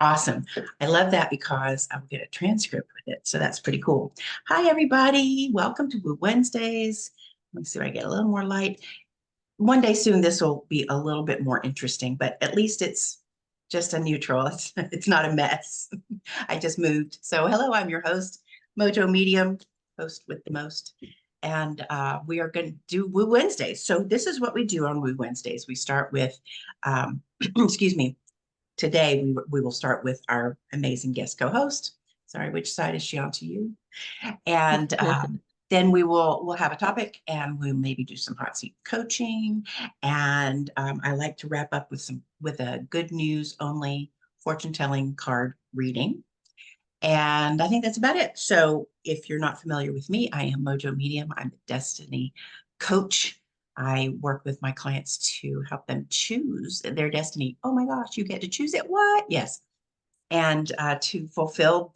Awesome. I love that because I'll get a transcript with it. So that's pretty cool. Hi, everybody. Welcome to Woo Wednesdays. Let me see if I get a little more light. One day soon, this will be a little bit more interesting, but at least it's just a neutral. It's not a mess. I just moved. So hello, I'm your host, MoJo Medium, host with the most. And we are going to do Woo Wednesdays. So this is what we do on Woo Wednesdays. We start with, excuse me, today we will start with our amazing guest co-host. Sorry, which side is she on to you? And then we'll have a topic and we'll maybe do some hot seat coaching. And I like to wrap up with a good news only fortune telling card reading. And I think that's about it. So if you're not familiar with me, I am MoJo Medium. I'm a destiny coach. I work with my clients to help them choose their destiny. Oh my gosh, you get to choose it. What? Yes. And to fulfill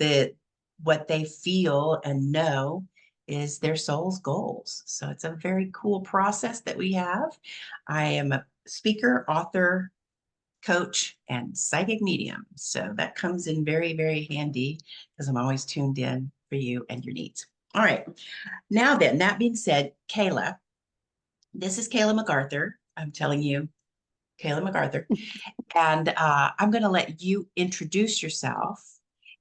what they feel and know is their soul's goals. So it's a very cool process that we have. I am a speaker, author, coach, and psychic medium. So that comes in very, very handy because I'm always tuned in for you and your needs. All right. Now then, that being said, Kayla, this is Kayla MacArthur. I'm telling you, Kayla MacArthur. And I'm going to let you introduce yourself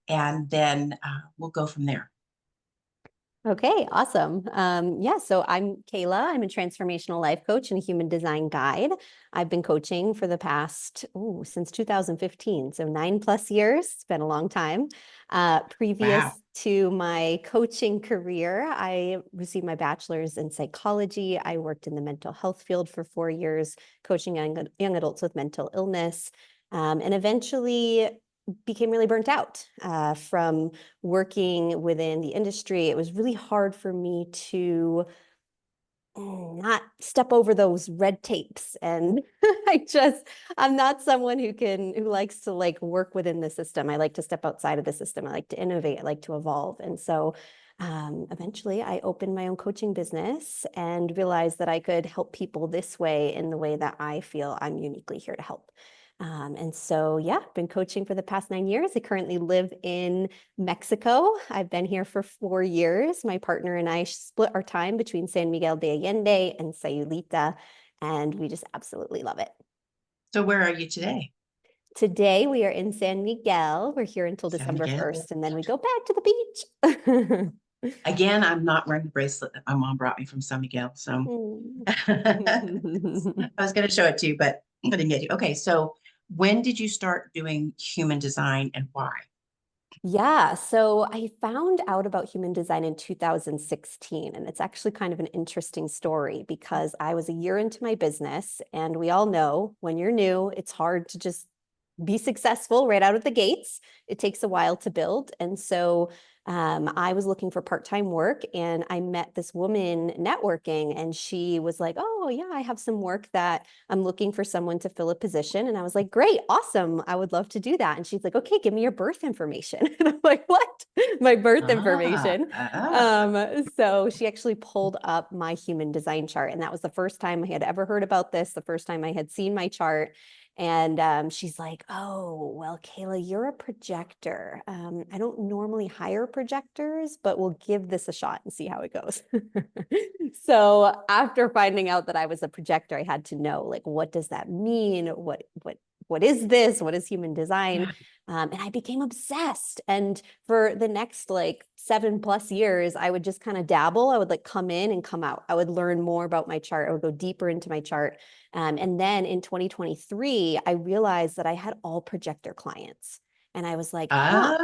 and then we'll go from there. Okay, awesome. Yeah, so I'm Kayla. I'm a transformational life coach and a human design guide. I've been coaching for the past, since 2015, so 9+ years. It's been a long time. Previous Wow. to my coaching career, I received my bachelor's in psychology. I worked in the mental health field for 4 years, coaching young adults with mental illness, and eventually became really burnt out from working within the industry. It was really hard for me to not step over those red tapes. And I'm not someone who likes to work within the system. I like to step outside of the system. I like to innovate. I like to evolve. And so eventually I opened my own coaching business and realized that I could help people this way, in the way that I feel I'm uniquely here to help. And so, yeah, I've been coaching for the past 9 years. I currently live in Mexico. I've been here for 4 years. My partner and I split our time between San Miguel de Allende and Sayulita, and we just absolutely love it. So where are you today? Today, we are in San Miguel. We're here until San December Miguel. 1st, and then we go back to the beach. Again, I'm not wearing the bracelet that my mom brought me from San Miguel. So I was going to show it to you, but I didn't get to. Okay, so when did you start doing human design and why? Yeah, so I found out about human design in 2016, and it's actually kind of an interesting story because I was a year into my business, and we all know when you're new, it's hard to just be successful right out of the gates. It takes a while to build. And so I was looking for part-time work, and I met this woman networking, and she was like, oh yeah, I have some work that I'm looking for someone to fill a position. And I was like, great, awesome. I would love to do that. And she's like, okay, give me your birth information. And I'm like, what? My birth information. So she actually pulled up my human design chart. And that was the first time I had ever heard about this, the first time I had seen my chart. And she's like, oh, well, Kayla, you're a projector. I don't normally hire projectors, but we'll give this a shot and see how it goes. So after finding out that I was a projector, I had to know, like, what does that mean? What is this? What is human design? And I became obsessed. And for the next 7+ years, I would just kind of dabble. I would come in and come out. I would learn more about my chart. I would go deeper into my chart. And then in 2023, I realized that I had all projector clients. And I was like, huh,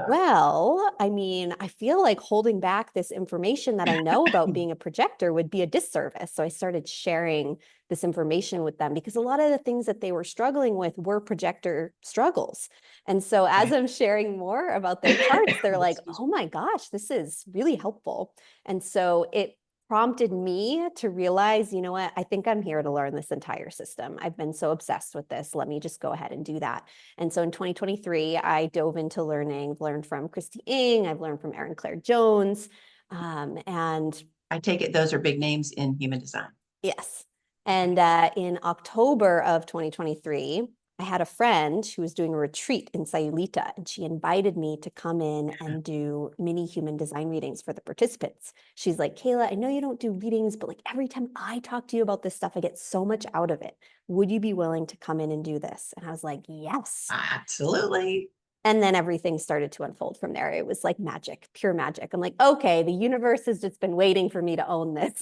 well, I mean, I feel like holding back this information that I know about being a projector would be a disservice. So I started sharing this information with them because a lot of the things that they were struggling with were projector struggles. And so as I'm sharing more about their charts, they're like, oh my gosh, this is really helpful. And so it prompted me to realize, you know what, I think I'm here to learn this entire system. I've been so obsessed with this. Let me just go ahead and do that. And so in 2023, I dove into learning. I've learned from Christy Ng. I've learned from Erin Claire Jones. And I take it those are big names in human design. yes. And in October of 2023, I had a friend who was doing a retreat in Sayulita, and she invited me to come in and do mini human design readings for the participants. She's like, Kayla, I know you don't do readings, but like every time I talk to you about this stuff, I get so much out of it. Would you be willing to come in and do this? And I was like, yes. Absolutely. And then everything started to unfold from there. It was like magic, pure magic. I'm like, okay, the universe has just been waiting for me to own this.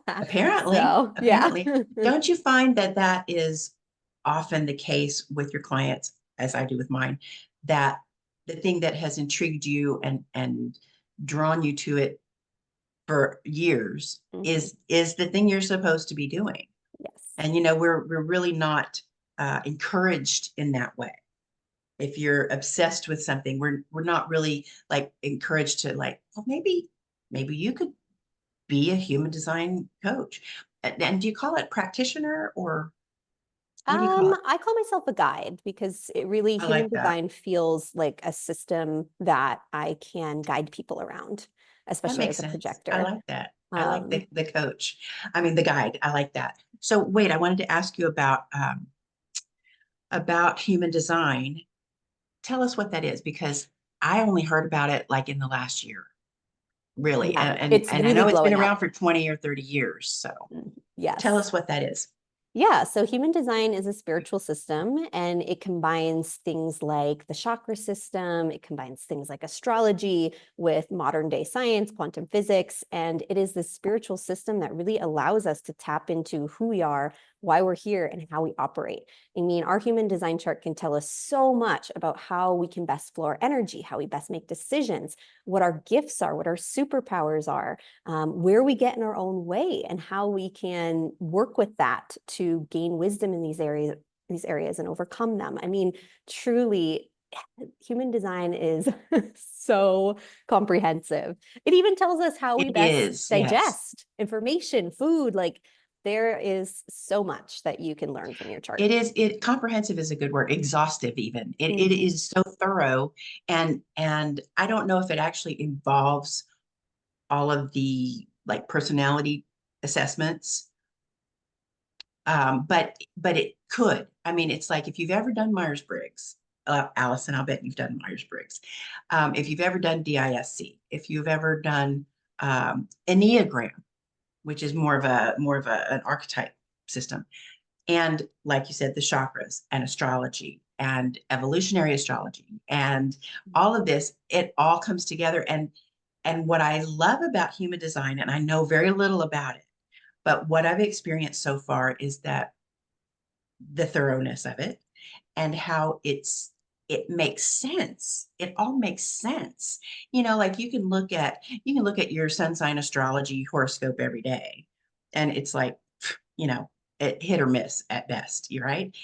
Apparently, So, yeah. apparently. Don't you find that that is often the case with your clients, as I do with mine, that the thing that has intrigued you and drawn you to it for years Mhm. is the thing you're supposed to be doing. Yes. And we're really not encouraged in that way. If you're obsessed with something, we're not really like encouraged to like, well, maybe you could be a human design coach. And do you call it practitioner or what do you call it? I call myself a guide because it really, I human like that. design feels like a system that I can guide people around, That especially makes as a sense. I projector. like that. I like Um, the coach. I mean the guide. I like that. So wait, I wanted to ask you about human design. Tell us what that is because I only heard about it like in the last year, really. yeah, And it's and I really know it's been blowing around up. for 20 or 30 years. So tell Yes. us what that is. Yeah, so human design is a spiritual system and it combines things like the chakra system, it combines things like astrology with modern day science, quantum physics, and it is this spiritual system that really allows us to tap into who we are, why we're here, and how we operate. I mean, our human design chart can tell us so much about how we can best flow our energy, how we best make decisions, what our gifts are, what our superpowers are, where we get in our own way and how we can work with that to gain wisdom in these areas and overcome them. I mean, truly, human design is so comprehensive. It even tells us how we It best is, yes. digest information, food, like there is so much that you can learn from your chart. It comprehensive is a good word, exhaustive even. It Mhm. is so thorough and I don't know if it actually involves all of the like personality assessments. But it could. I mean, it's like if you've ever done Myers-Briggs, Allison, I'll bet you've done Myers-Briggs. If you've ever done DISC, if you've ever done Enneagram, which is more of an archetype system, and like you said, the chakras and astrology and evolutionary astrology and all of this, it all comes together. And what I love about human design, and I know very little about it, but what I've experienced so far is that the thoroughness of it and how it makes sense. It all makes sense. Like you can look at your sun sign astrology horoscope every day, and it's like, you know, it hit or miss at best, you're right.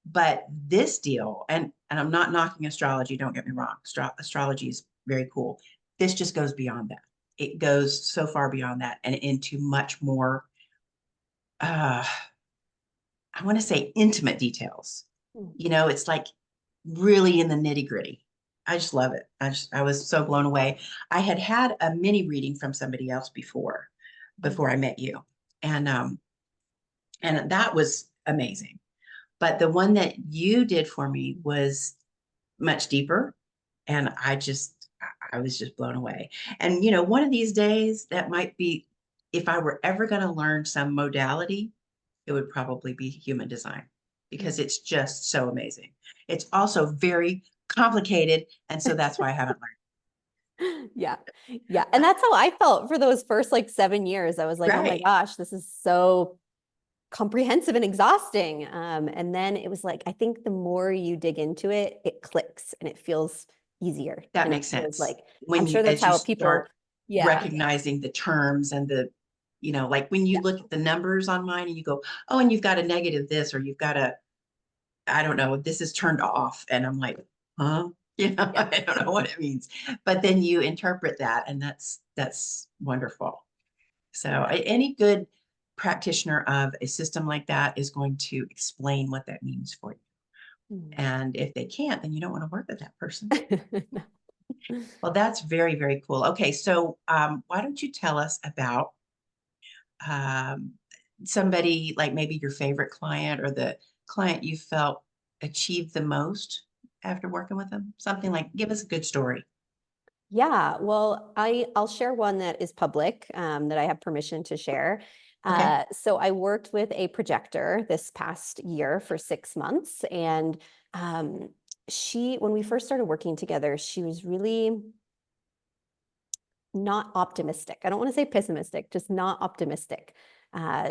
But this deal, and I'm not knocking astrology, don't get me wrong. Astrology is very cool. This just goes beyond that. It goes so far beyond that and into much more uh I want to say intimate details. It's like really in the nitty gritty. I just love it. I was so blown away. I had a mini reading from somebody else before I met you, and and that was amazing. But the one that you did for me was much deeper, and I was just blown away. And one of these days that might be, if I were ever going to learn some modality, it would probably be human design because it's just so amazing. It's also very complicated. And so that's why I haven't Yeah. Yeah. And learned. that's how I felt for those first like 7 years. I was like, oh my Right. gosh, this is so comprehensive and exhausting. And then it was like, I think the more you dig into it, it clicks and it feels easier. That And it makes feels sense. like, I'm sure that's As you how people, start yeah. recognizing the terms and like when you Yeah. look at the numbers on mine and you go, oh, and you've got a negative this, or you've got I don't know, this is turned off. And I'm like, huh? Yeah. I don't know what it means. But then you interpret that, and that's wonderful. So Yeah. any good practitioner of a system like that is going to explain what that means for you. Mm. And if they can't, then you don't want to work with that person. Well, that's very, very cool. Okay, so why don't you tell us about um, somebody like maybe your favorite client or the client you felt achieved the most after working with them? Something like, give us a good story. Yeah, well, I'll share one that is public, that I have permission to share. Okay. So I worked with a projector this past year for 6 months, and um, when we first started working together, she was really not optimistic. I don't want to say pessimistic, just not optimistic.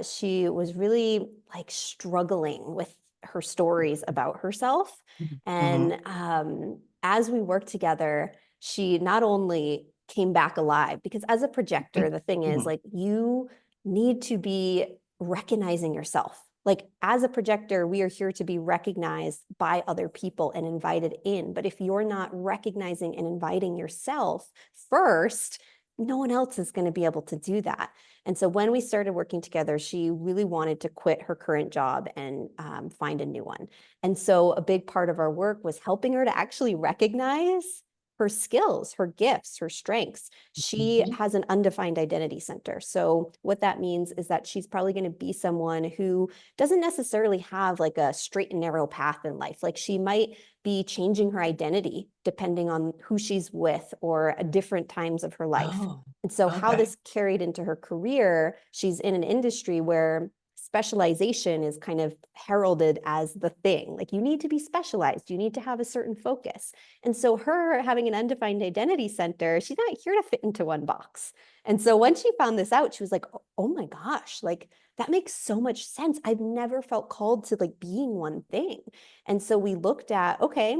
She was really like struggling with her stories about herself. Mm-hmm. And as we worked together, she not only came back alive, because as a projector, the thing is, Mm-hmm. like, you need to be recognizing yourself. Like, as a projector, we are here to be recognized by other people and invited in. But if you're not recognizing and inviting yourself first, no one else is going to be able to do that. And so when we started working together, she really wanted to quit her current job and find a new one. And so a big part of our work was helping her to actually recognize her skills, her gifts, her strengths. She Mm-hmm. has an undefined identity center. So what that means is that she's probably going to be someone who doesn't necessarily have like a straight and narrow path in life. Like, she might be changing her identity depending on who she's with or different times of her life. Oh, And so how okay. this carried into her career, she's in an industry where specialization is kind of heralded as the thing. Like, you need to be specialized, you need to have a certain focus. And so her having an undefined identity center, she's not here to fit into one box. And so when she found this out, she was like, oh my gosh, like, that makes so much sense. I've never felt called to like being one thing. And so we looked at, okay,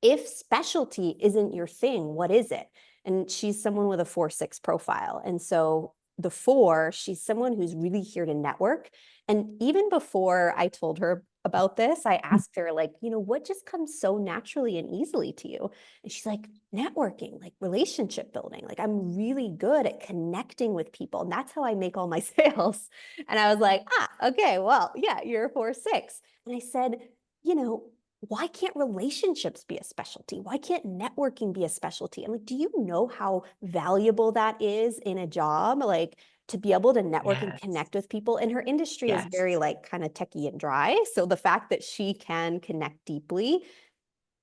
if specialty isn't your thing, what is it? And she's someone with a 4-6 profile. And so the 4, she's someone who's really here to network. And even before I told her about this, I asked her, like, what just comes so naturally and easily to you? And she's like, networking, like relationship building. Like, I'm really good at connecting with people. And that's how I make all my sales. And I was like, okay, well, yeah, you're a 4-6. And I said, why can't relationships be a specialty? Why can't networking be a specialty? I'm like, do you know how valuable that is in a job? Like, to be able to network and Yes. connect with people. And her industry is Yes. very like kind of techie and dry. So the fact that she can connect deeply,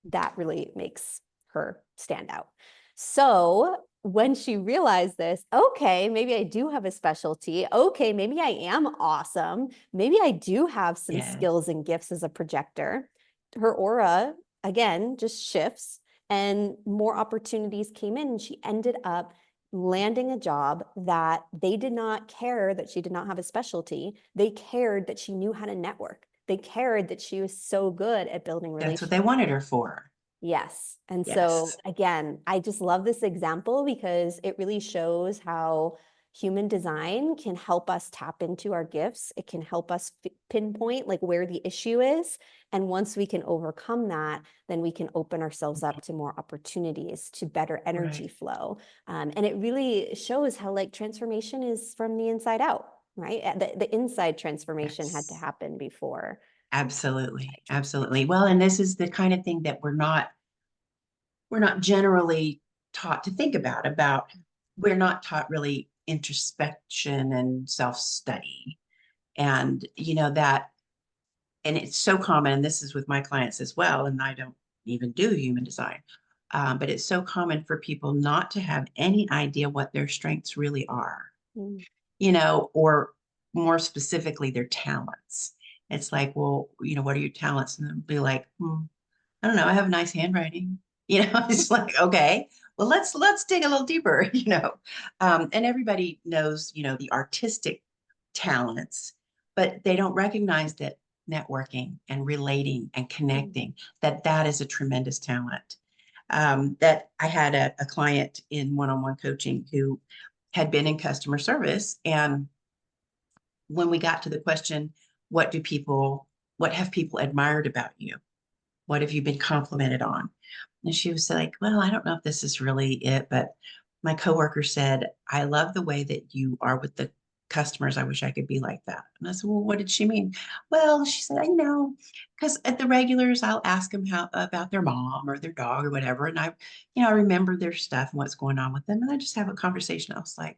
that really makes her stand out. So when she realized this, okay, maybe I do have a specialty. Okay, maybe I am awesome. Maybe I do have some Yes. skills and gifts as a projector. Her aura, again, just shifts and more opportunities came in. And she ended up landing a job that they did not care that she did not have a specialty. They cared that she knew how to network. They cared that she was so good at building That's what they relationships. wanted her for. Yes. And so Yes. again, I just love this example because it really shows how human design can help us tap into our gifts. It can help us pinpoint like where the issue is. And once we can overcome that, then we can open ourselves up to more opportunities, to better energy Right. flow. And it really shows how like transformation is from the inside out, right? The inside transformation had to Yes. happen before Absolutely. outside Absolutely. transformation. Well, and this is the kind of thing that we're not generally taught to think about. We're not taught really introspection and self-study. And that, and it's so common, and this is with my clients as well, and I don't even do human design. But it's so common for people not to have any idea what their strengths really are, Mm. or more specifically, their talents. It's like, well, what are your talents? And they'll be like, I don't know, I have nice handwriting. It's like, okay, well, let's dig a little deeper, and everybody knows, the artistic talents, but they don't recognize that networking and relating and Mm. connecting, that is a tremendous talent. That I had a client in one-on-one coaching who had been in customer service. And when we got to the question, what have people admired about you? What have you been complimented on? And she was like, well, I don't know if this is really it, but my coworker said, I love the way that you are with the customers. I wish I could be like that. And I said, well, what did she mean? Well, she said, I know, because at the regulars, I'll ask them how about their mom or their dog or whatever. And I remember their stuff and what's going on with them. And I just have a conversation. I was like,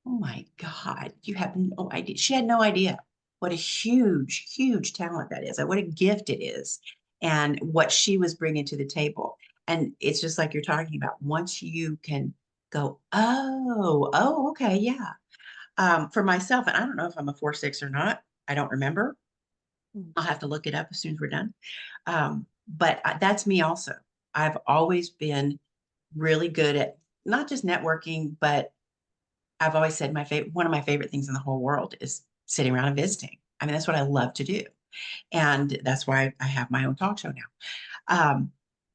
oh my God, you have no idea. She had no idea what a huge, huge talent that is, and what a gift it is. and what she was bringing to the table. And it's just like you're talking about. Once you can go, oh, okay, yeah. For myself, and I don't know if I'm a 4-6 or not. I don't remember. Mm. I'll have to look it up as soon as we're done. But that's me also. I've always been really good at not just networking, but I've always said one of my favorite things in the whole world is sitting around and visiting. I mean, that's what I love to do. And that's why I have my own talk show now.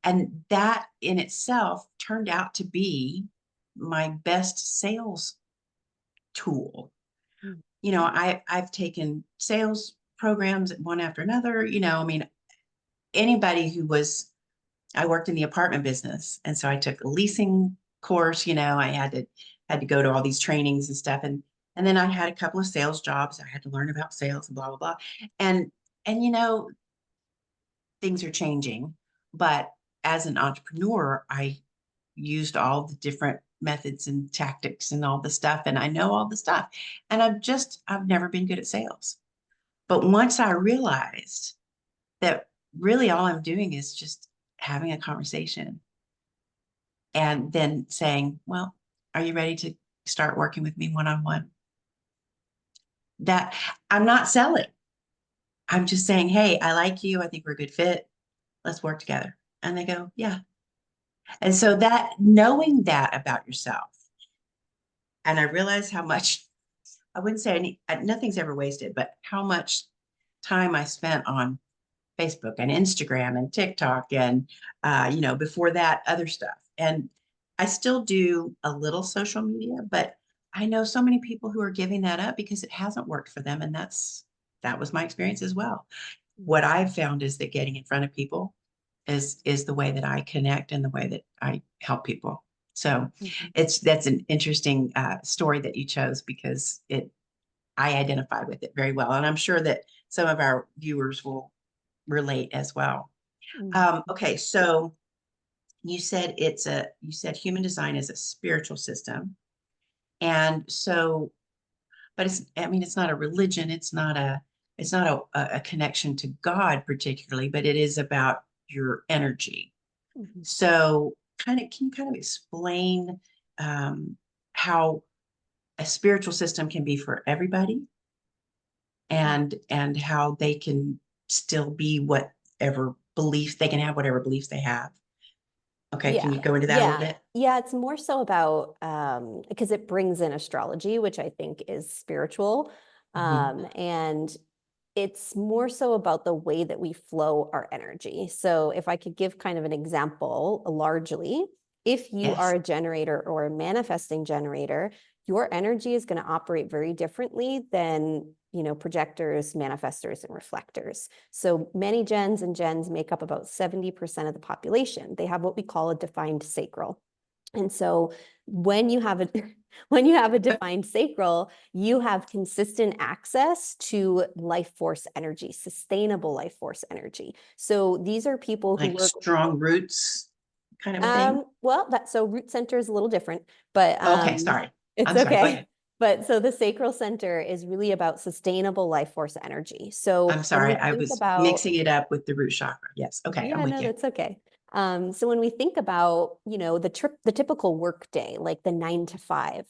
And that in itself turned out to be my best sales tool. Mm. I've taken sales programs one after another. I mean, anybody I worked in the apartment business. And so I took a leasing course. I had to go to all these trainings and stuff. And then I had a couple of sales jobs. I had to learn about sales and blah, blah, blah. And things are changing. But as an entrepreneur, I used all the different methods and tactics and all the stuff. And I know all the stuff. And I've never been good at sales. But once I realized that really all I'm doing is just having a conversation and then saying, well, are you ready to start working with me one-on-one? That I'm not selling. I'm just saying, hey, I like you. I think we're a good fit. Let's work together. And they go, yeah. And so that knowing that about yourself, and I realize how much, I wouldn't say nothing's ever wasted, but how much time I spent on Facebook and Instagram and TikTok and, before that, other stuff. And I still do a little social media, but I know so many people who are giving that up because it hasn't worked for them. And that was my experience as well. What I've found is that getting in front of people is the way that I connect and the way that I help people. So Mhm. that's an interesting story that you chose because I identify with it very well. And I'm sure that some of our viewers will relate as well. Mhm. Okay, so you said human design is a spiritual system. And so, but it's not a religion, it's not a connection to God particularly, but it is about your energy. Mhm. So can you kind of explain how a spiritual system can be for everybody and how they can still be whatever beliefs they can have, whatever beliefs they have. Okay, can Yeah, you go into that a little yeah, bit? yeah. It's more so about because it brings in astrology, which I think is spiritual, Mhm. and it's more so about the way that we flow our energy. So if I could give kind of an example, largely, if you are Yes. a generator or a manifesting generator, your energy is going to operate very differently than, projectors, manifestors, and reflectors. So many gens and gens make up about 70% of the population. They have what we call a defined sacral. And so when you have a when you have a defined sacral, you have consistent access to life force energy, sustainable life force energy. So these are people who Like work strong roots kind of a thing. well, so root center is a little different, but Okay, sorry. it's I'm sorry. Go okay. ahead. But so the sacral center is really about sustainable life force energy. So I'm when sorry. we I think was about mixing it up with the root chakra. Yes. Okay, I'm yeah, with no, you. that's okay. So when we think about, the typical work day, like the 9 to 5,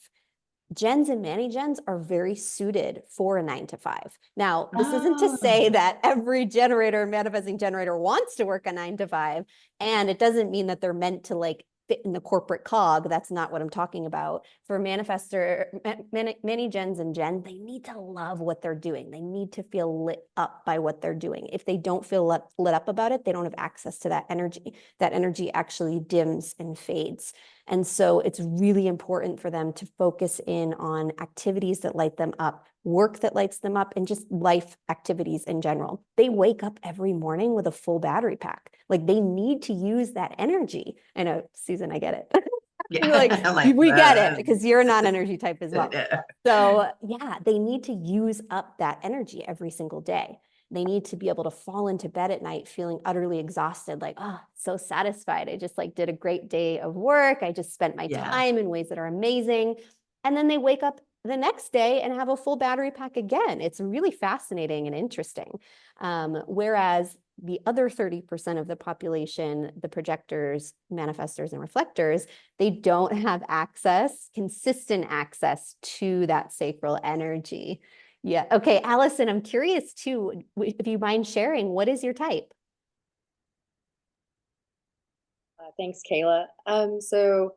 gens and mani gens are very suited for a 9 to 5. Now, this isn't to say Oh, that every generator, manifesting generator wants to work a 9 to 5, and it doesn't mean that they're meant to like fit in the corporate cog. That's not what I'm talking about. For manifestor, many gens and gen, they need to love what they're doing. They need to feel lit up by what they're doing. If they don't feel lit up about it, they don't have access to that energy. That energy actually dims and fades. And so it's really important for them to focus in on activities that light them up, work that lights them up, and just life activities in general. They wake up every morning with a full battery pack. Like they need to use that energy. I know, Susan, I get it. You're yeah. like, I'm like, we get it because you're a non-energy type as well. uh, So yeah, they need to use up that energy every single day. They need to be able to fall into bed at night feeling utterly exhausted, like, oh, so satisfied. I just like did a great day of work. I just spent my yeah. time in ways that are amazing. And then they wake up the next day and have a full battery pack again. It's really fascinating and interesting. Whereas the other 30% of the population, the projectors, manifestors, and reflectors, they don't have consistent access to that sacral energy. Yeah. Okay, Allison, I'm curious too, if you mind sharing, what is your type? Thanks, Kayla. So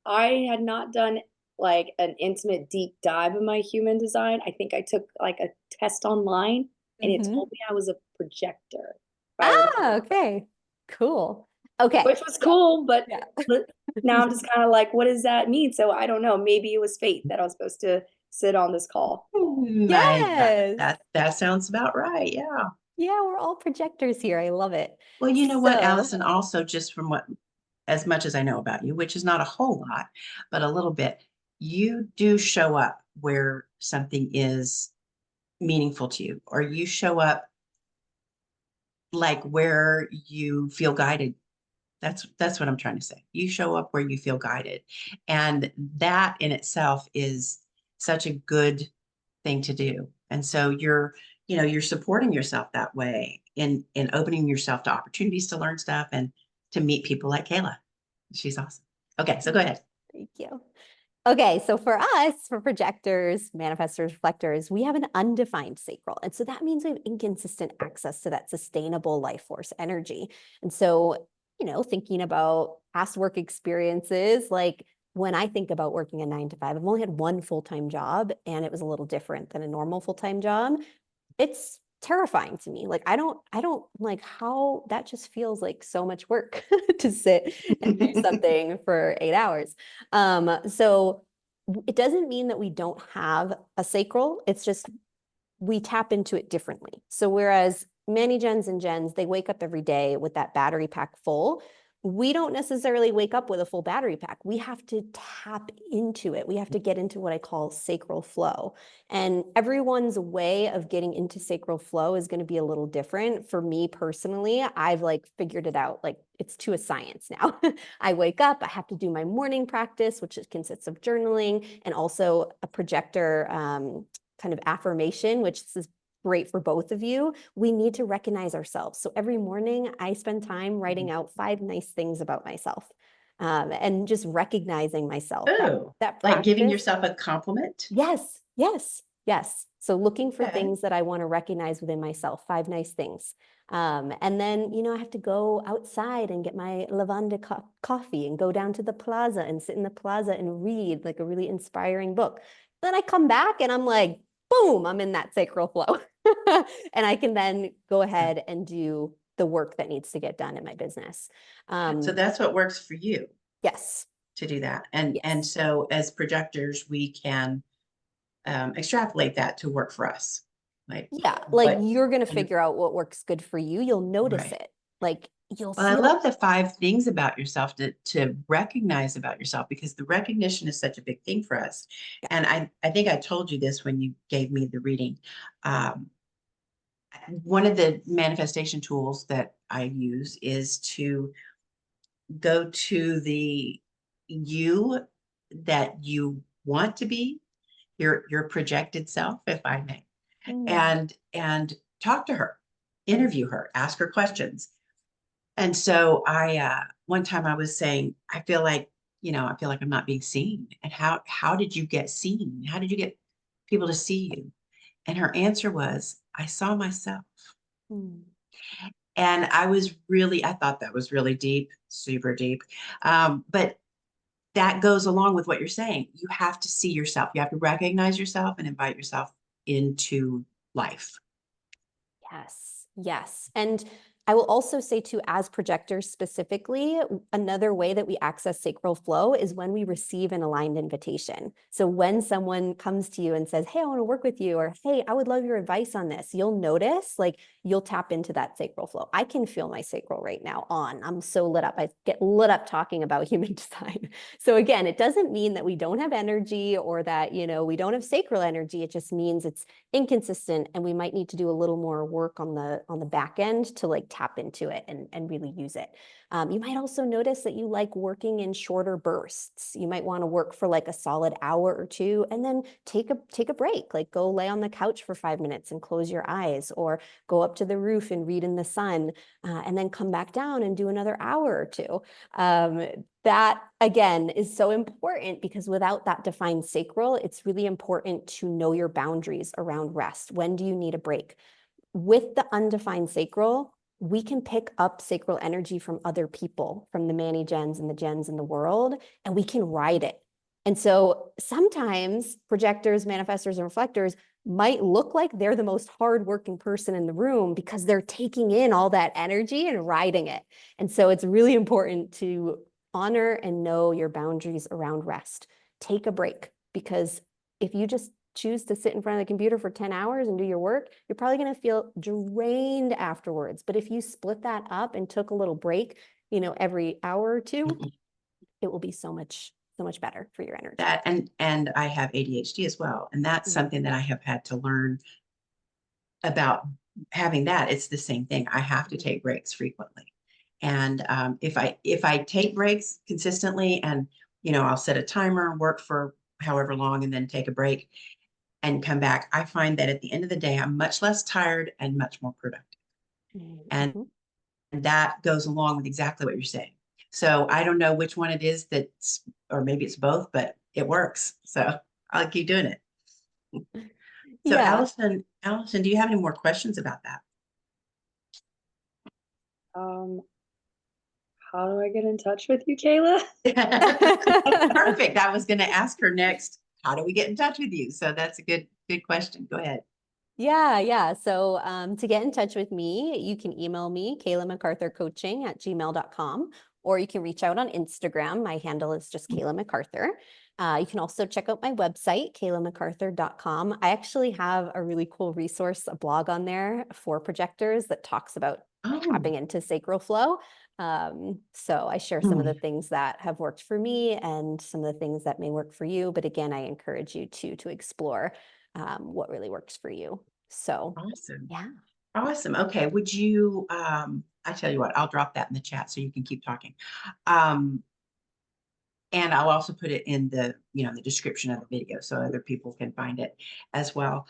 I had not done like an intimate deep dive of my human design. I think I took like a test online and it told me I was a projector, if I remember. Ah, okay. Cool. Okay. Which was cool, but Yeah. now I'm just kind of like, what does that mean? So I don't know. Maybe it was fate that I was supposed to sit on this call. Yes. That sounds about right. Yeah. Yeah, we're all projectors here. I love it. Well, you know what, So, Allison, also just from what, as much as I know about you, which is not a whole lot, but a little bit, you do show up where something is meaningful to you, or you show up like where you feel guided. That's what I'm trying to say. You show up where you feel guided. And that in itself is such a good thing to do. And so you're supporting yourself that way in opening yourself to opportunities to learn stuff and to meet people like Kayla. She's awesome. Okay, so go ahead. thank you. Okay, so for us, for projectors, manifestors, reflectors, we have an undefined sacral. And so that means we have inconsistent access to that sustainable life force energy. And so, thinking about past work experiences, like when I think about working a 9 to 5, I've only had one full-time job and it was a little different than a normal full-time job. It's terrifying to me. Like, I don't like how that just feels like so much work to sit and do something for 8 hours. So it doesn't mean that we don't have a sacral. It's just we tap into it differently. So whereas many gens and gens, they wake up every day with that battery pack full, we don't necessarily wake up with a full battery pack. We have to tap into it. We have to get into what I call sacral flow. And everyone's way of getting into sacral flow is going to be a little different. For me personally, I've figured it out. Like it's to a science now. I wake up, I have to do my morning practice, which consists of journaling and also a projector kind of affirmation, which is great for both of you. We need to recognize ourselves. So every morning I spend time writing out 5 nice things about myself and just recognizing myself. Oh, that like giving practice. yourself a compliment? Yes, yes, yes. So looking for Okay. things that I want to recognize within myself, 5 nice things. And then, I have to go outside and get my lavanda coffee and go down to the plaza and sit in the plaza and read like a really inspiring book. Then I come back and I'm like, boom, I'm in that sacral flow. And I can then go ahead and do the work that needs to get done in my business. So that's what works for you Yes. to do that. And Yes. so as projectors, we can extrapolate that to work for us. Yeah, like what you're going to figure out what works good for you. You'll notice right. it. Like you'll Well, I feel. love the 5 things about yourself to recognize about yourself, because the recognition is such a big thing for us. Yeah. And I think I told you this when you gave me the reading. One of the manifestation tools that I use is to go to the you that you want to be, your projected self, if I may, and talk to her, interview her, ask her questions. And so I one time I was saying, I feel like, I feel like I'm not being seen. And how did you get seen? How did you get people to see you? And her answer was, I saw myself. Mm. And I thought that was really deep, super deep. But that goes along with what you're saying. You have to see yourself. You have to recognize yourself and invite yourself into life. Yes, yes. And I will also say too, as projectors specifically, another way that we access sacral flow is when we receive an aligned invitation. So when someone comes to you and says, hey, I want to work with you, or hey, I would love your advice on this, you'll notice, you'll tap into that sacral flow. I can feel my sacral right now on. I'm so lit up. I get lit up talking about human design. So again, it doesn't mean that we don't have energy or that, we don't have sacral energy. It just means it's inconsistent and we might need to do a little more work on the back end to tap into it and really use it. You might also notice that you like working in shorter bursts. You might want to work for like a solid hour or two and then take a break, like go lay on the couch for 5 minutes and close your eyes, or go up to the roof and read in the sun, and then come back down and do another hour or two. That again is so important, because without that defined sacral, it's really important to know your boundaries around rest. When do you need a break? With the undefined sacral, we can pick up sacral energy from other people, from the Manny gens and the gens in the world, and we can ride it. And so sometimes projectors, manifestors, and reflectors might look like they're the most hardworking person in the room because they're taking in all that energy and riding it. And so it's really important to honor and know your boundaries around rest. Take a break, because if you just choose to sit in front of the computer for 10 hours and do your work, you're probably going to feel drained afterwards. But if you split that up and took a little break, every hour or two, it will be so much better for your energy. That and I have ADHD as well, and that's something that I have had to learn about having that. It's the same thing. I have to take breaks frequently, and if I take breaks consistently, and I'll set a timer, work for however long, and then take a break and come back, I find that at the end of the day, I'm much less tired and much more productive. And that goes along with exactly what you're saying. So I don't know which one it is that's, or maybe it's both, but it works. So I'll keep doing it. So Yeah. Allison, do you have any more questions about that? How do I get in touch with you, Kayla? Perfect. I was going to ask her next, how do we get in touch with you? So that's a good question. Go ahead. Yeah. So to get in touch with me, you can email me, KaylaMacArthurCoaching@gmail.com, or you can reach out on Instagram. My handle is just Kayla MacArthur. You can also check out my website, KaylaMacArthur.com. I actually have a really cool resource, a blog on there for projectors that talks about tapping into sacral flow. So I share some of the things that have worked for me and some of the things that may work for you. But again, I encourage you to explore what really works for you. So Awesome. yeah. Awesome. Okay. Would you, I tell you what, I'll drop that in the chat so you can keep talking. And I'll also put it in the description of the video so other people can find it as well.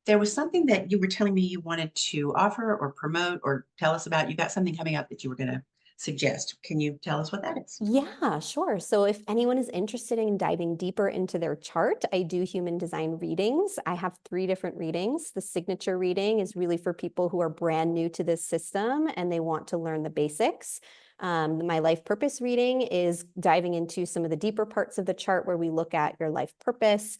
There was something that you were telling me you wanted to offer or promote or tell us about. You got something coming up that you were going to suggest. Can you tell us what that is? Yeah, sure. So if anyone is interested in diving deeper into their chart, I do human design readings. I have 3 different readings. The signature reading is really for people who are brand new to this system and they want to learn the basics. My life purpose reading is diving into some of the deeper parts of the chart where we look at your life purpose.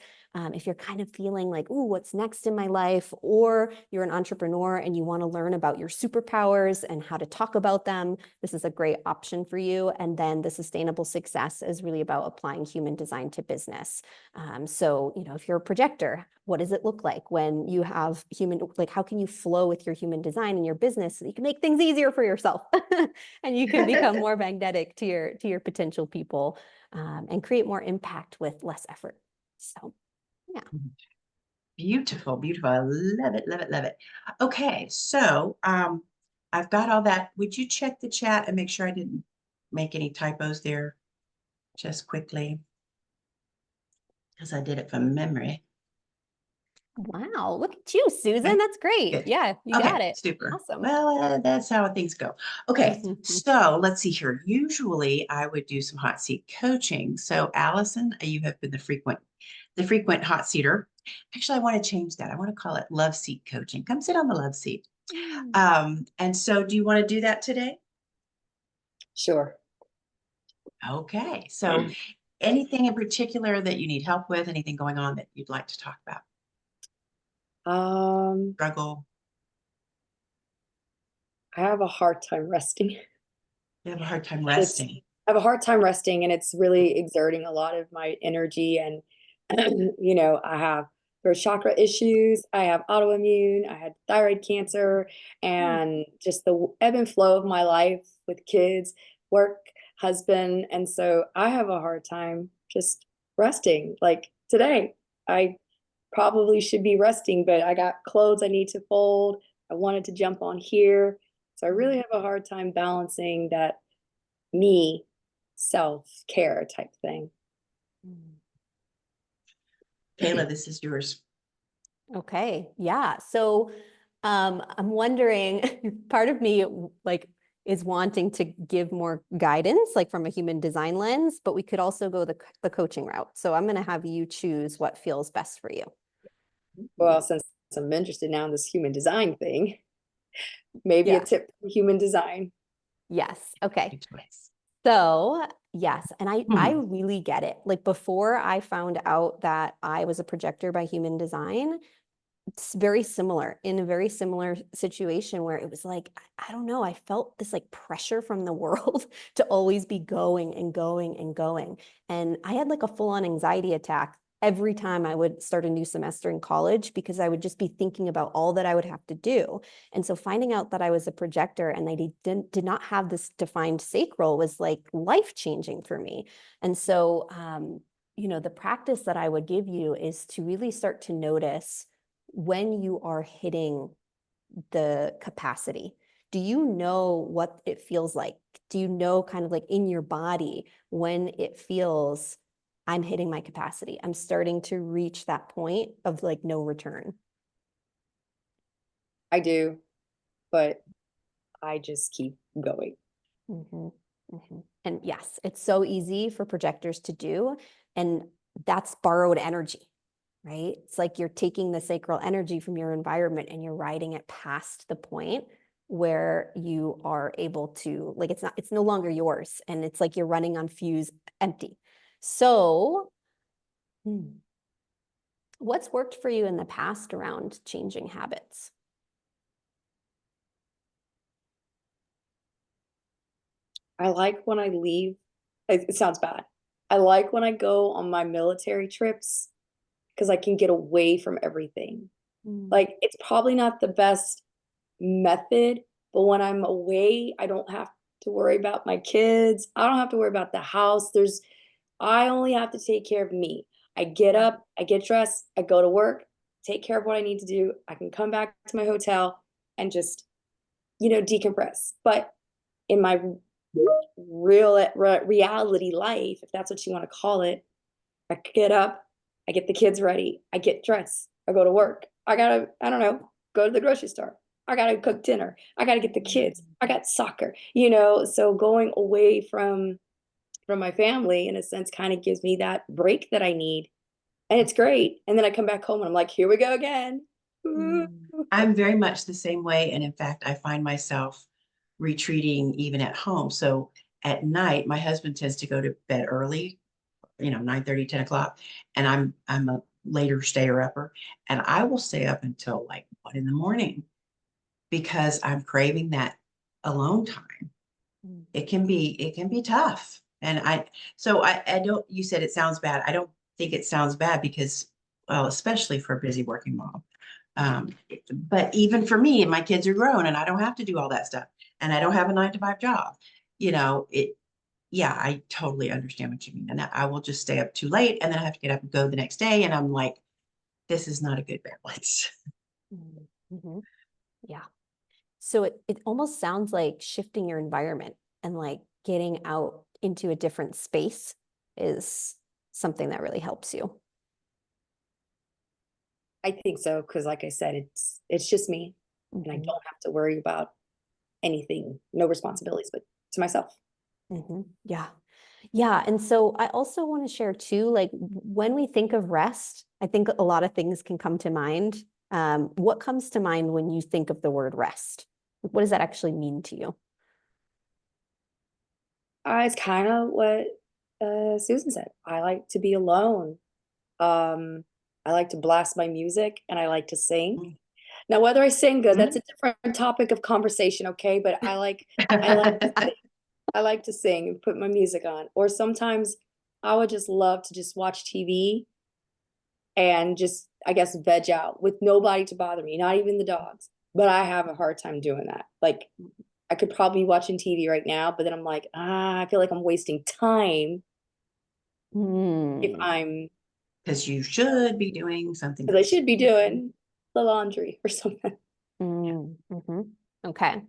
If you're kind of feeling like, ooh, what's next in my life? Or you're an entrepreneur and you want to learn about your superpowers and how to talk about them, this is a great option for you. And then the sustainable success is really about applying human design to business. So, if you're a projector, what does it look like when you have how can you flow with your human design in your business so that you can make things easier for yourself and you can become more magnetic to your potential people, and create more impact with less effort. So, yeah. Beautiful, beautiful. I love it, love it, love it. Okay, so I've got all that. Would you check the chat and make sure I didn't make any typos there just quickly? Because I did it from memory. Wow, look at you, Susan. Okay, That's great. good. Yeah, you Okay, got it. super. Awesome. Well, that's how things go. Okay, so let's see here. Usually I would do some hot seat coaching. So Allison, you have been the frequent hot seater. Actually, I want to change that. I want to call it love seat coaching. Come sit on the love seat. And so do you want to do that today? Sure. Okay, so anything in particular that you need help with, anything going on that you'd like to talk about? Struggle? I have a hard time resting. You have a hard time resting. I have a hard time resting, and it's really exerting a lot of my energy. And I have throat chakra issues. I have autoimmune. I had thyroid cancer, and just the ebb and flow of my life with kids, work, husband, and so I have a hard time just resting. Like today, I probably should be resting, but I got clothes I need to fold, I wanted to jump on here. So I really have a hard time balancing that me self-care type thing. Kayla, this is yours. Okay, yeah. So I'm wondering, part of me like is wanting to give more guidance, like from a human design lens, but we could also go the coaching route. So I'm going to have you choose what feels best for you. Well, since I'm interested now in this human design thing, maybe Yeah. a tip for human design. Yes. Okay. Good choice. So yes, and I Hmm. really get it. Like before I found out that I was a projector by human design, it's very similar, in a very similar situation where it was like, I don't know, I felt this like pressure from the world to always be going and going and going. And I had like a full-on anxiety attack every time I would start a new semester in college because I would just be thinking about all that I would have to do. And so finding out that I was a projector and they did not have this defined sacral was like life-changing for me. And so, the practice that I would give you is to really start to notice when you are hitting the capacity. Do you know what it feels like? Do you know kind of like in your body when it feels I'm hitting my capacity? I'm starting to reach that point of like no return. I do, but I just keep going. Mm-hmm. Mm-hmm. And yes, it's so easy for projectors to do. And that's borrowed energy, right? It's like you're taking the sacral energy from your environment and you're riding it past the point where you are able to, like, it's no longer yours. And it's like you're running on fuse empty. So, what's worked for you in the past around changing habits? I like when I leave, it sounds bad. I like when I go on my military trips because I can get away from everything. Like, it's probably not the best method, but when I'm away, I don't have to worry about my kids. I don't have to worry about the house. I only have to take care of me. I get up, I get dressed, I go to work, take care of what I need to do. I can come back to my hotel and just, decompress. But in my reality life, if that's what you want to call it, I get up, I get the kids ready, I get dressed, I go to work. I don't know, go to the grocery store. I gotta cook dinner. I gotta get the kids. I got soccer, so going away from my family in a sense kind of gives me that break that I need. And it's great. And then I come back home and I'm like, here we go again. I'm very much the same way. And in fact, I find myself retreating even at home. So at night, my husband tends to go to bed early, 9:30, 10 o'clock. And I'm a later stayer upper. And I will stay up until like 1 in the morning because I'm craving that alone time. It can be tough. And I don't, you said it sounds bad. I don't think it sounds bad because, well, especially for a busy working mom. Um, but even for me, and my kids are grown and I don't have to do all that stuff. And I don't have a 9 to 5 job. Yeah, I totally understand what you mean. And I will just stay up too late and then I have to get up and go the next day. And I'm like, this is not a good balance. Mm-hmm. Yeah. So it almost sounds like shifting your environment and like getting out into a different space is something that really helps you. I think so, because like I said, it's just me. And I don't have to worry about anything, no responsibilities, but to myself. Yeah. Yeah. And so I also want to share too, like when we think of rest, I think a lot of things can come to mind. What comes to mind when you think of the word rest? What does that actually mean to you? It's kind of what Susan said. I like to be alone. Um, I like to blast my music and I like to sing. Now, whether I sing good, that's a different topic of conversation, okay? But I like to sing. I like to sing and put my music on. Or sometimes I would just love to just watch TV and just, I guess, veg out with nobody to bother me, not even the dogs. But I have a hard time doing that. Like, I could probably be watching TV right now, but then I'm like, I feel like I'm wasting time if I'm, Because you should be doing something because I else. should be doing the laundry or something. Okay. And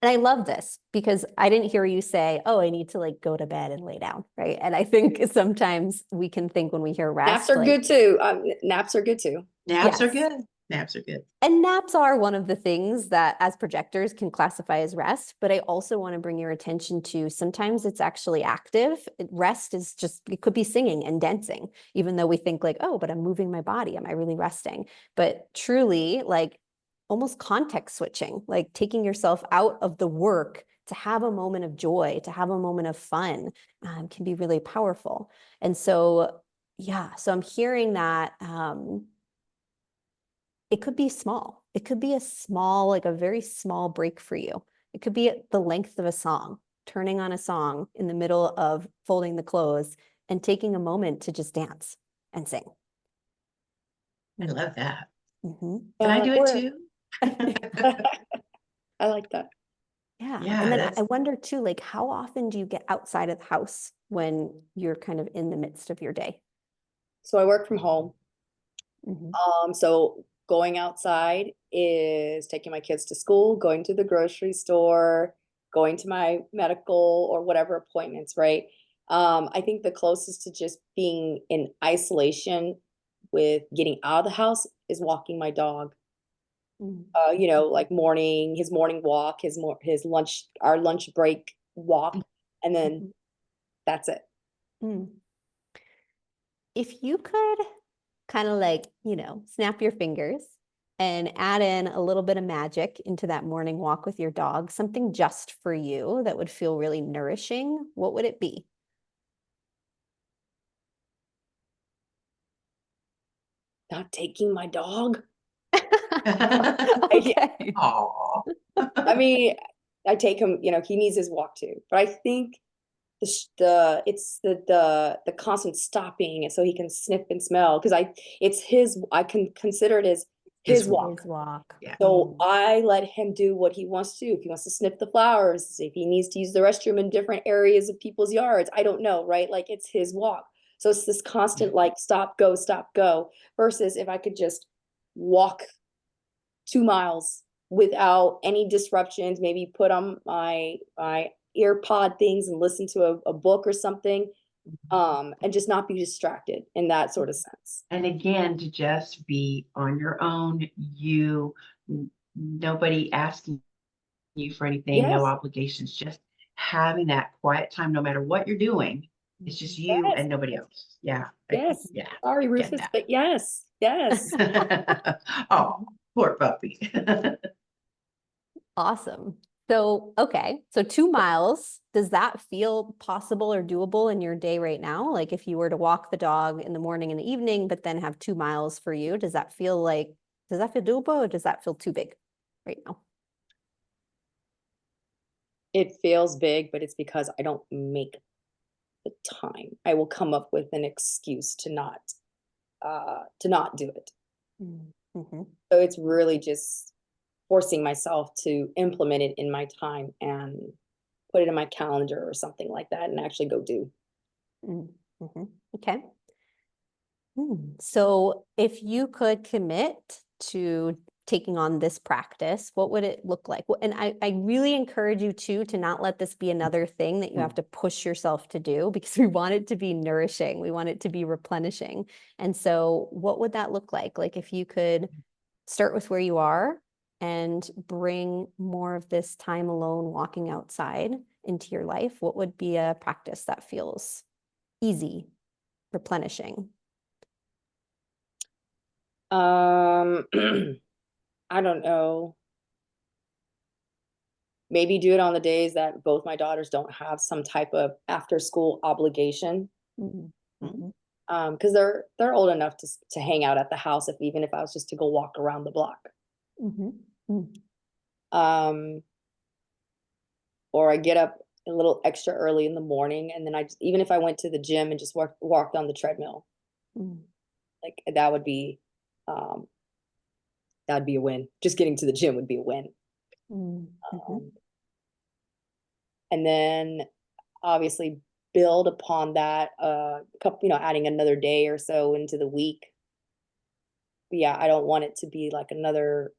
I love this because I didn't hear you say, oh, I need to like go to bed and lay down, right? And I think sometimes we can think when we hear Naps rest, are like, good too. Naps are good too. Naps are yes. good. Naps are good. And naps are one of the things that as projectors can classify as rest, but I also want to bring your attention to sometimes it's actually active. Rest is just, it could be singing and dancing, even though we think like, oh, but I'm moving my body. Am I really resting? But truly, like almost context switching, like taking yourself out of the work to have a moment of joy, to have a moment of fun, can be really powerful. And so, yeah, so I'm hearing that. It could be small. It could be a small, like a very small break for you. It could be the length of a song, turning on a song in the middle of folding the clothes and taking a moment to just dance and sing. I love that. Mm-hmm. Can I do it Or too? I like that. Yeah. Yeah, And then that's I wonder too, like how often do you get outside of the house when you're kind of in the midst of your day? So I work from home. Mm-hmm. So going outside is taking my kids to school, going to the grocery store, going to my medical or whatever appointments, right? I think the closest to just being in isolation with getting out of the house is walking my dog. You know, like his morning walk, his lunch, our lunch break walk, and then that's it. Mm-hmm. If you could kind of like, snap your fingers and add in a little bit of magic into that morning walk with your dog, something just for you that would feel really nourishing, what would it be? Not taking my dog. I, Okay. Aw. I mean, I take him, you know, he needs his walk too. But I think it's the constant stopping so he can sniff and smell because I can consider it as his walk. His walk. Yeah. So I let him do what he wants to do. If he wants to sniff the flowers, if he needs to use the restroom in different areas of people's yards, I don't know, right? Like it's his walk. So it's this constant like stop, go, versus if I could just walk 2 miles without any disruptions, maybe put on my earpod things and listen to a book or something, and just not be distracted in that sort of sense. And again, to just be on your own, nobody asking you for anything, no Yes, obligations, just having that quiet time, no matter what you're doing. It's just you yes, and nobody else. Yeah. yes. Yeah. Sorry, Get Rufus, but yes, yes. that. Oh, poor puppy. Awesome. So, okay. So 2 miles, does that feel possible or doable in your day right now? Like if you were to walk the dog in the morning and the evening, but then have 2 miles for you, does that feel doable or does that feel too big right now? It feels big, but it's because I don't make the time. I will come up with an excuse to not do it. Mm-hmm. So it's really just forcing myself to implement it in my time and put it in my calendar or something like that and actually go do. Mm-hmm. Okay. So if you could commit to taking on this practice, what would it look like? And I really encourage you to not let this be another thing that you have to push yourself to do because we want it to be nourishing. We want it to be replenishing. And so what would that look like? Like if you could start with where you are and bring more of this time alone walking outside into your life, what would be a practice that feels easy, replenishing? I don't know. Maybe do it on the days that both my daughters don't have some type of after school obligation. Mhm, mhm, Because they're old enough to hang out at the house if even if I was just to go walk around the block. mhm, mm, Um, or I get up a little extra early in the morning and then even if I went to the gym and just walked on the treadmill, mm, like um that would be a win. Just getting to the gym would be a win. mm, mhm, Um, and then obviously build upon that couple, adding another day or so into the week. But yeah, I don't want it to be like another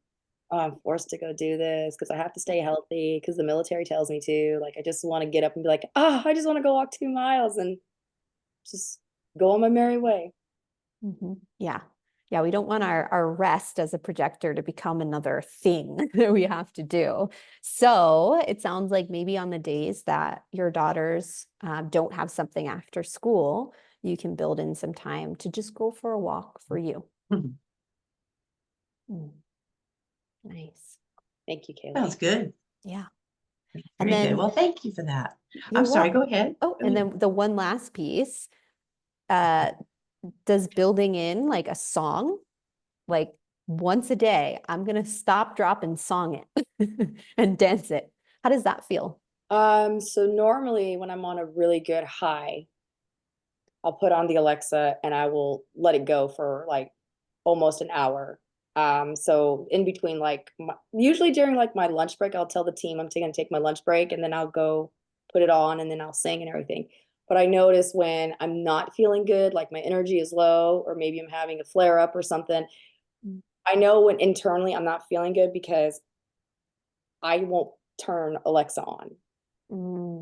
oh, I'm forced to go do this because I have to stay healthy because the military tells me to. Like, I just want to get up and be like, oh, I just want to go walk 2 miles and just go on my merry way. Yeah. Yeah, we don't want our rest as a projector to become another thing that we have to do. So it sounds like maybe on the days that your daughters don't have something after school, you can build in some time to just go for a walk for you. Mhm. Nice. Thank you, Kayla. Sounds good. Yeah. Very And good. then Well, thank you for that. you're I'm sorry, welcome. go ahead. Oh, and then the one last piece, does building in like a song, like once a day, I'm gonna stop, drop, and song it and dance it. How does that feel? So normally when I'm on a really good high, I'll put on the Alexa and I will let it go for like almost an hour. So in between, like usually during like my lunch break, I'll tell the team I'm going to take my lunch break and then I'll go put it on and then I'll sing and everything. But I notice when I'm not feeling good, like my energy is low, or maybe I'm having a flare up or something, I know when internally I'm not feeling good because I won't turn Alexa on.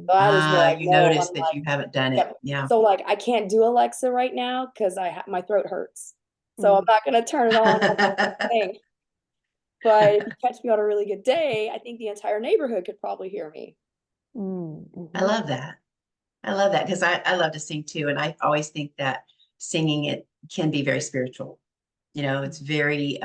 That is where I You know notice I'm that like, you haven't done it. yep. Yeah. So like I can't do Alexa right now because my throat hurts. So I'm not gonna turn it on. I'm not gonna sing. But if you catch me on a really good day, I think the entire neighborhood could probably hear me. I love that. I love that because I love to sing too. And I always think that singing it can be very spiritual. You know, it's very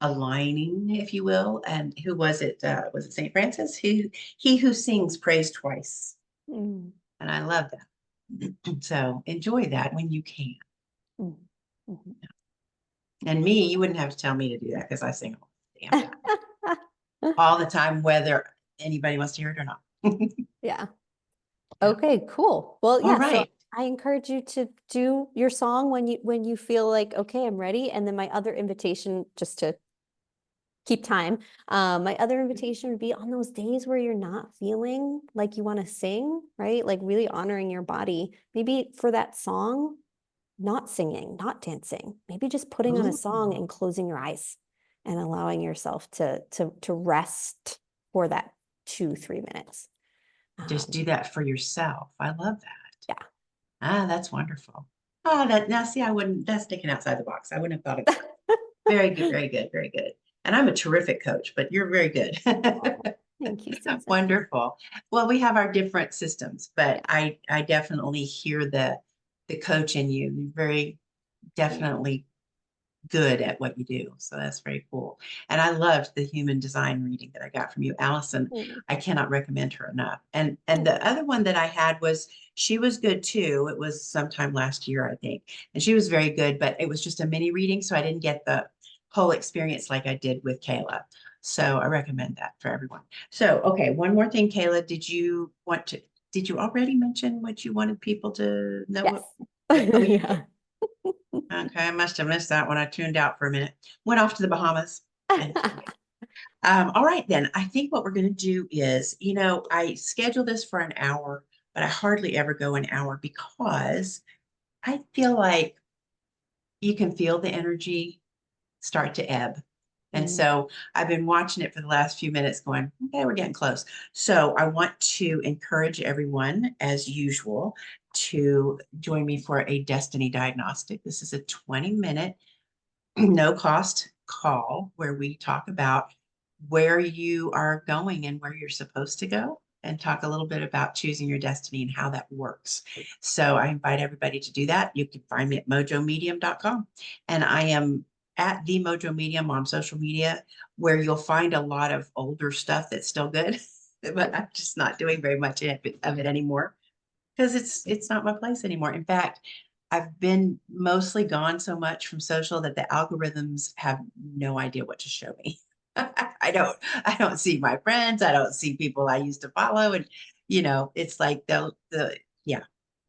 aligning, if you will. And who was it? Was it St. Francis? He who sings prays twice. Mm. And I love that. So enjoy that when you can. Mm. Mhm. And me, you wouldn't have to tell me to do that because I sing all the time, whether anybody wants to hear it or not. Yeah. Okay, cool. Well, All yeah, so right. I encourage you to do your song when you feel like, okay, I'm ready. And then my other invitation, just to keep time, my other invitation would be on those days where you're not feeling like you want to sing, right? Like really honoring your body. Maybe for that song, not singing, not dancing, maybe just putting on a song and closing your eyes and allowing yourself to rest for that 2-3 minutes. Just do that for yourself. I love that. Yeah. That's wonderful. Oh, that now see, I wouldn't, that's thinking outside the box. I wouldn't have thought of that. Very good, very good, very good. And I'm a terrific coach, but you're very good. Oh, thank you, Susan. Wonderful. Well, we have our different systems, but Yeah. I definitely hear the coach in you. You're very definitely good at what you do. So that's very cool. And I loved the human design reading that I got from you, Allison. Mm. I cannot recommend her enough. And the other one that I had was she was good too. It was sometime last year, I think. And she was very good, but it was just a mini reading. So I didn't get the whole experience like I did with Kayla. So I recommend that for everyone. So, okay, one more thing, Kayla, did you already mention what you wanted people to know? Yes. Oh, Yeah. okay, I must have missed that when I tuned out for a minute. Went off to the Bahamas. Anyway. All right, then. I think what we're going to do is, I schedule this for an hour, but I hardly ever go an hour because I feel like you can feel the energy start to ebb. And Mm. so I've been watching it for the last few minutes going, okay, we're getting close. So I want to encourage everyone, as usual, to join me for a destiny diagnostic. This is a 20-minute no cost call where we talk about where you are going and where you're supposed to go and talk a little bit about choosing your destiny and how that works. So I invite everybody to do that. You can find me at mojomedium.com. And I am at the Mojo Medium on social media, where you'll find a lot of older stuff that's still good, but I'm just not doing very much of it anymore because it's not my place anymore. In fact, I've been mostly gone so much from social that the algorithms have no idea what to show me. I don't see my friends. I don't see people I used to follow. And, it's like yeah,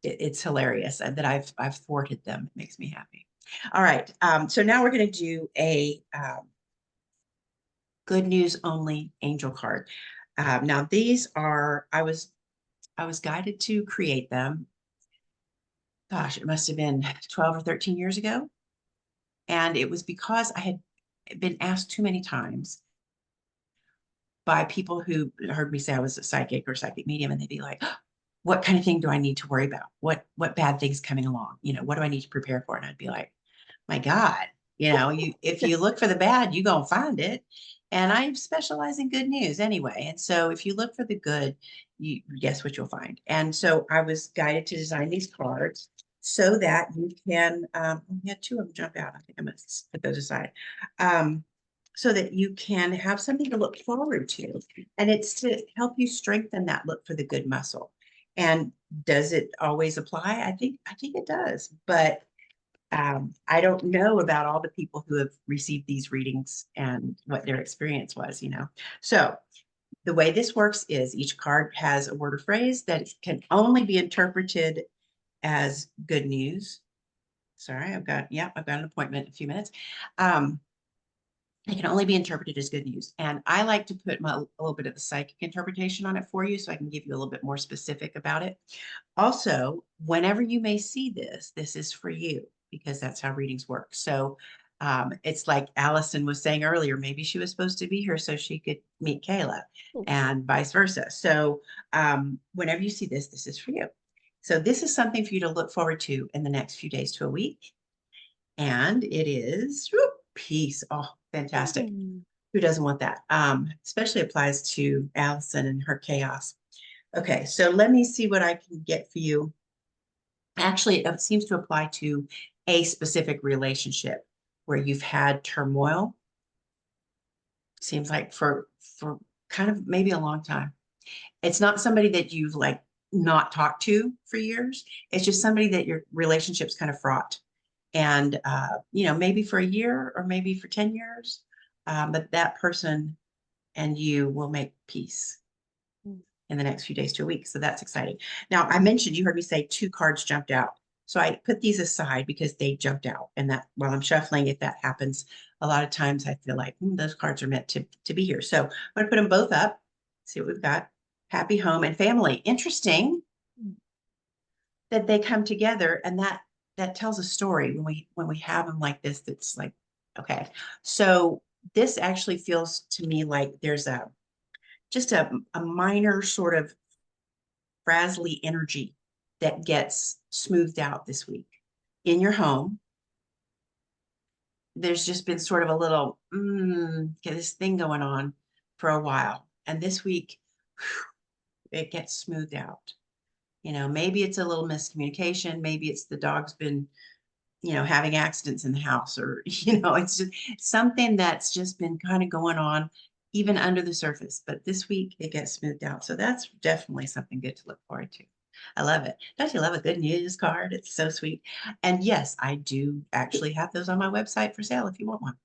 it's hilarious that I've thwarted them. It makes me happy. All right. So now we're going to do a good news only angel card. Now these are, I was guided to create them. Gosh, it must have been 12 or 13 years ago. And it was because been asked too many times by people who heard me say I was a psychic or psychic medium, and they'd be like, "Oh, what kind of thing do I need to worry about? What bad things coming along? You know, what do I need to prepare for?" And I'd be like, my God, you know, if you look for the bad, you're gonna find it. And I specialize in good news anyway. And so if you look for the good, you guess what you'll find. And so I was guided to design these cards so that you can we had two of them jump out. I think I'm gonna put those aside. So that you can have something to look forward to. And it's to help you strengthen that look for the good muscle. And does it always apply? I think it does, but I don't know about all the people who have received these readings and what their experience was, you know. So the way this works is each card has a word or phrase that can only be interpreted as good news. Sorry, I've got an appointment in a few minutes. It can only be interpreted as good news. And I like to put a little bit of the psychic interpretation on it for you so I can give you a little bit more specific about it. Also, whenever you may see this, this is for you because that's how readings work. So it's like Allison was saying earlier, maybe she was supposed to be here so she could meet Kayla and vice versa. So whenever you see this, this is for you. So this is something for you to look forward to in the next few days to a week. And it is peace. Oh, fantastic. Who doesn't want that? Especially applies to Allison and her chaos. Okay, so let me see what I can get for you. Actually, it seems to apply to a specific relationship where you've had turmoil. Seems like for kind of maybe a long time. It's not somebody that you've like not talked to for years. It's just somebody that your relationship's kind of fraught. And you know, maybe for a year or maybe for 10 years, but that person and you will make peace in the next few days to a week. So that's exciting. Now, I mentioned, you heard me say 2 cards jumped out. So I put these aside because they jumped out. And that while I'm shuffling, if that happens, a lot of times I feel like those cards are meant to be here. So I'm going to put them both up, see what we've got. Happy home and family. Interesting that they come together, and that tells a story when we have them like this. That's like, okay. So this actually feels to me like there's just a minor sort of frazzly energy that gets smoothed out this week in your home. There's just been sort of a little get this thing going on for a while, and this week it gets smoothed out. You know, maybe it's a little miscommunication, maybe it's the dog's been, you know, having accidents in the house, or you know, it's just something that's just been kind of going on even under the surface. But this week it gets smoothed out, so that's definitely something good to look forward to. I love it. Don't you love a good news card? It's so sweet. And yes, I do actually have those on my website for sale if you want one.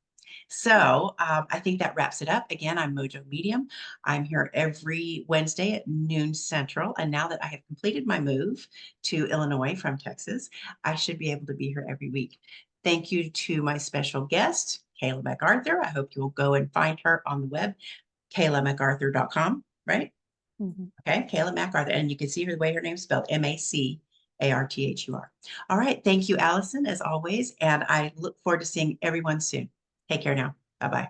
So I think that wraps it up. Again, I'm MoJo Medium. I'm here every Wednesday at noon Central. And now that I have completed my move to Illinois from Texas, I should be able to be here every week. Thank you to my special guest, Kayla MacArthur. I hope you will go and find her on the web, KaylaMacArthur.com, right? Okay, Kayla MacArthur. And you can see her the way her name's spelled, MacArthur. All right. Thank you, Allison, as always. And I look forward to seeing everyone soon. Take care now. Bye-bye.